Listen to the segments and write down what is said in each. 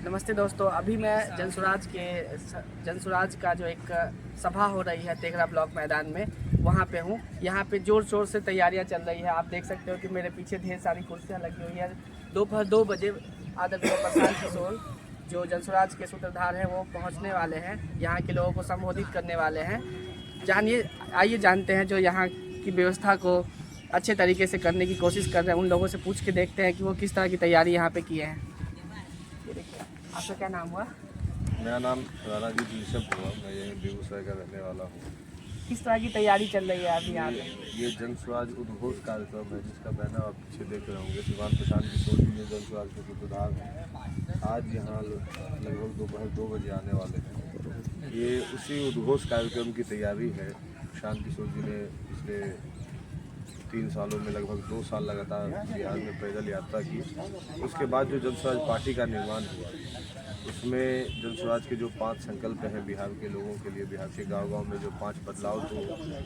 नमस्ते दोस्तों, अभी मैं जनसुराज का जो एक सभा हो रही है तेघरा ब्लॉक मैदान में, वहाँ पे हूँ। यहाँ पे जोर शोर से तैयारियाँ चल रही है। आप देख सकते हो कि मेरे पीछे ढेर सारी कुर्सियाँ लगी हुई है। दोपहर 2 बजे आदरणीय प्रशांत किशोर जो जनसुराज के सूत्रधार हैं वो पहुँचने वाले हैं, यहाँ के लोगों को संबोधित करने वाले हैं। आइए जानते हैं जो यहाँ की व्यवस्था को अच्छे तरीके से करने की कोशिश कर रहे हैं, उन लोगों से पूछ के देखते हैं कि वो किस तरह की तैयारी यहाँ पे किए हैं। आपका क्या नाम हुआ? मेरा नाम राणा जी ऋषभ हुआ। मैं यहीं बेगूसराय का रहने वाला हूँ। किस तरह की तैयारी चल रही है अभी यहाँ पे? ये जनसुराज उद्घोष कार्यक्रम है जिसका बैनर आप पीछे देख रहे होंगे। श्रीमान प्रशांत किशोर जी जनसुराज के सूत्रधार हैं। आज यहाँ लगभग दोपहर 2 बजे आने वाले हैं। ये उसी उद्घोष कार्यक्रम की तैयारी है। प्रशांत किशोर जी ने पिछले 3 सालों में लगभग 2 साल लगातार बिहार में पैदल यात्रा की। उसके बाद जो जनसुराज पार्टी का निर्माण हुआ, उसमें जनसुराज के जो 5 संकल्प हैं बिहार के लोगों के लिए, बिहार के गांव-गांव में जो 5 बदलाव तो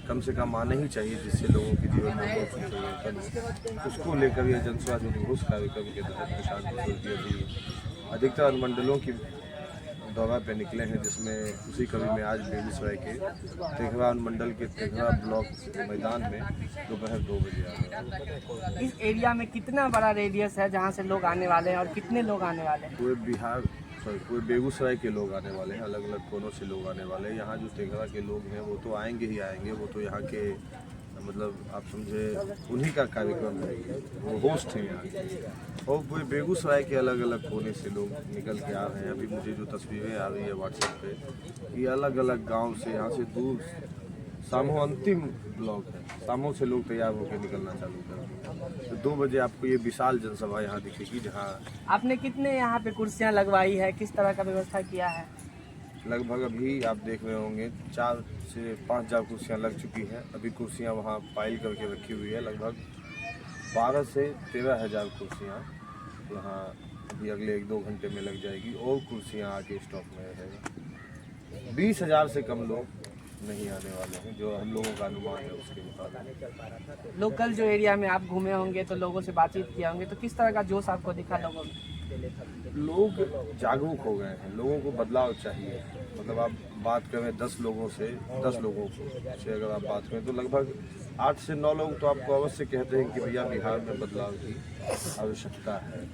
कम से कम आने ही चाहिए जिससे लोगों के जीवन में बहुत परिवर्तन, उसको लेकर ये जनसुराज उद्घोष कार्यक्रम के तहत प्रशांत किशोर जी अभी अधिकतर अनुमंडलों की दौरा पे निकले हैं, जिसमें उसी कड़ी में आज बेगूसराय के तेघरा अनुमंडल के तेघरा ब्लॉक मैदान में दोपहर 2 बजे आ रहे हैं। इस एरिया में कितना बड़ा रेडियस है जहाँ से लोग आने वाले हैं और कितने लोग आने वाले हैं? पूरे बेगूसराय के लोग आने वाले हैं, अलग अलग कोनों से लोग आने वाले हैं। यहाँ जो तेघरा के लोग हैं वो तो आएंगे ही आएंगे, वो तो यहाँ के मतलब आप समझे उन्हीं का कार्यक्रम है, वो होस्ट हैं यहाँ के। और पूरे बेगूसराय के अलग अलग कोने से लोग निकल के आ रहे हैं। अभी मुझे जो तस्वीरें आ रही है व्हाट्सएप पे, ये अलग अलग गांव से, यहाँ से दूर सामो अंतिम ब्लॉक है, सामो से लोग तैयार होकर निकलना चालू कर दिए। तो 2 बजे आपको ये विशाल जनसभा यहाँ दिखेगी, जहाँ आपने कितने यहाँ पे कुर्सियाँ लगवाई है, किस तरह का व्यवस्था किया है? लगभग अभी आप देख रहे होंगे 4 से 5 हज़ार कुर्सियाँ लग चुकी हैं। अभी कुर्सियाँ वहाँ पाइल करके रखी हुई है। लगभग 12 से 13 हज़ार कुर्सियाँ यहाँ अभी अगले 1-2 घंटे में लग जाएगी और कुर्सियाँ आके स्टॉक में रहेगा। 20,000 से कम लोग नहीं आने वाले हैं, जो हम लोगों का अनुमान है उसके मुताबिक। लोकल जो एरिया में आप घूमे होंगे तो लोगों से बातचीत किया होंगे, तो किस तरह का जोश आपको दिखा लोगों में? लोग जागरूक हो गए हैं, लोगों को बदलाव चाहिए। मतलब आप बात करें 10 लोगों से, 10 लोगों से अगर आप बात करें तो लगभग 8 से 9 लोग तो आपको अवश्य कहते हैं कि भैया बिहार में बदलाव की आवश्यकता है।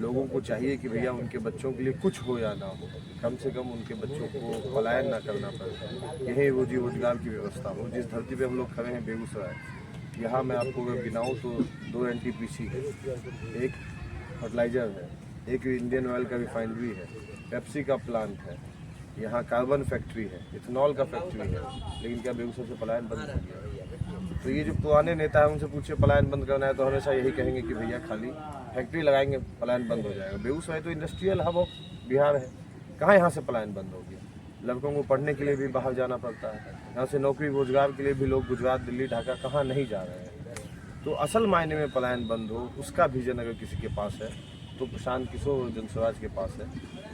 लोगों को चाहिए कि भैया उनके बच्चों के लिए कुछ हो या ना हो, कम से कम उनके बच्चों को पलायन ना करना पड़े, यही रोजी रोजगार की व्यवस्था हो। जिस धरती पे हम लोग खड़े हैं बेगूसराय, यहाँ मैं आपको अगर गिनाऊँ तो 2 NTPC है, एक फर्टिलाइज़र है, एक इंडियन ऑयल का रिफाइनरी है, पेप्सी का प्लांट है, यहाँ कार्बन फैक्ट्री है, इथेनॉल का फैक्ट्री है। लेकिन क्या बेगूसराय से पलायन बंद हो गया? तो ये जो पुराने नेता है उनसे पूछिए पलायन बंद करना है तो हमेशा यही कहेंगे कि भैया खाली फैक्ट्री लगाएंगे पलायन बंद हो जाएगा। बेगूसराय तो इंडस्ट्रियल हब ऑफ बिहार है, कहाँ यहाँ से पलायन बंद हो गया? लड़कों को पढ़ने के लिए भी बाहर जाना पड़ता है, यहाँ से नौकरी रोजगार के लिए भी लोग गुजरात, दिल्ली, ढाका कहाँ नहीं जा रहे हैं। तो असल मायने में पलायन बंद हो, उसका विजन अगर किसी के पास है तो प्रशांत किशोर जनसुराज के पास है।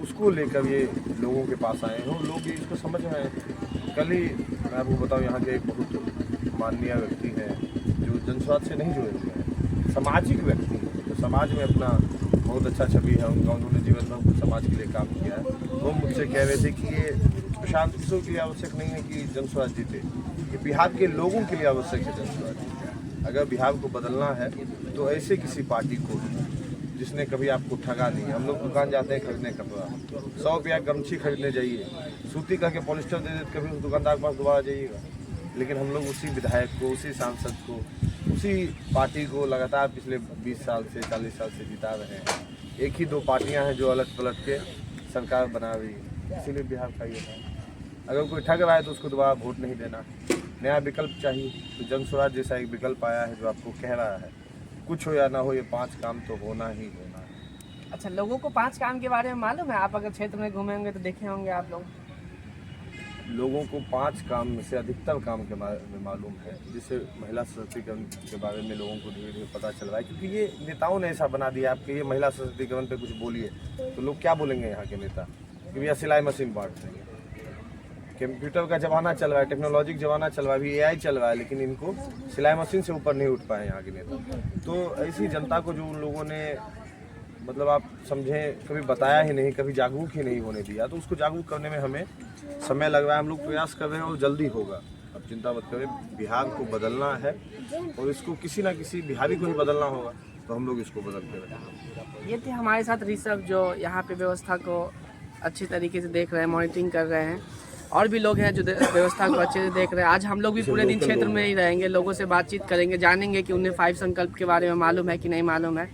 उसको लेकर ये लोगों के पास आए हैं, लोग ये इसको समझ रहे हैं। कल ही मैं आपको बताऊँ, यहाँ के एक बहुत माननीय व्यक्ति हैं जो जनसुराज से नहीं जुड़े हुए हैं, सामाजिक व्यक्ति हैं, जो समाज में अपना बहुत अच्छा छवि है उनका, उन्होंने जीवन में कुछ समाज के लिए काम किया है। वो मुझसे कह रहे थे कि ये प्रशांत किशोर के लिए आवश्यक नहीं है कि जनसुराज जीते, ये बिहार के लोगों के लिए आवश्यक है जनसुराज जीते। अगर बिहार को बदलना है तो ऐसे किसी पार्टी को जिसने कभी आपको ठगा नहीं। हम लोग दुकान जाते हैं खरीदने कपड़ा, 100 रुपया गमछी खरीदने जाइए, सूती करके पॉलिस्टर दे देते, कभी उस दुकानदार के पास दोबारा जाइएगा। लेकिन हम लोग उसी विधायक को, उसी सांसद को, उसी पार्टी को लगातार पिछले 20 साल से 40 साल से जिता रहे हैं। एक ही 2 पार्टियां हैं जो अलग पलट के सरकार बना रही है, इसीलिए बिहार का ये है। अगर कोई ठग रहा है तो उसको दोबारा वोट नहीं देना, नया विकल्प चाहिए। तो जनसुराज जैसा एक विकल्प आया है जो आपको कह रहा है कुछ हो या ना हो, ये 5 काम तो होना ही होना है। अच्छा, लोगों को 5 काम के बारे में मालूम है? आप अगर क्षेत्र में घूमे होंगे तो देखे होंगे आप लोगों को 5 काम में से अधिकतर काम के बारे में मालूम है, जिससे महिला सशक्तिकरण के बारे में लोगों को धीरे धीरे पता चल रहा है। क्योंकि ये नेताओं ने ऐसा बना दिया आपके, ये महिला सशक्तिकरण पे कुछ बोलिए तो लोग क्या बोलेंगे यहाँ के नेता कि भैया सिलाई मशीन बांट देंगे। कंप्यूटर का ज़माना चल रहा है, टेक्नोलॉजी का ज़माना चल रहा है, अभी AI चल रहा है, लेकिन इनको सिलाई मशीन से ऊपर नहीं उठ पाए यहाँ के नेता। तो ऐसी जनता को जो उन लोगों ने मतलब आप समझें कभी बताया ही नहीं, कभी जागरूक ही नहीं होने दिया, तो उसको जागरूक करने में हमें समय लग रहा है। हम लोग प्रयास कर रहे हैं और जल्दी होगा। अब चिंता मत करें, बिहार को बदलना है और इसको किसी ना किसी बिहारी को ही बदलना होगा, तो हम लोग इसको बदलते रहेंगे। ये थे हमारे साथ ऋषभ जो यहाँ पे व्यवस्था को अच्छी तरीके से देख रहे हैं, मॉनिटरिंग कर रहे हैं। और भी लोग हैं जो व्यवस्था को अच्छे से देख रहे हैं। आज हम लोग भी पूरे दिन क्षेत्र में ही रहेंगे, लोगों से बातचीत करेंगे, जानेंगे कि उन्हें 5 संकल्प के बारे में मालूम है कि नहीं मालूम है।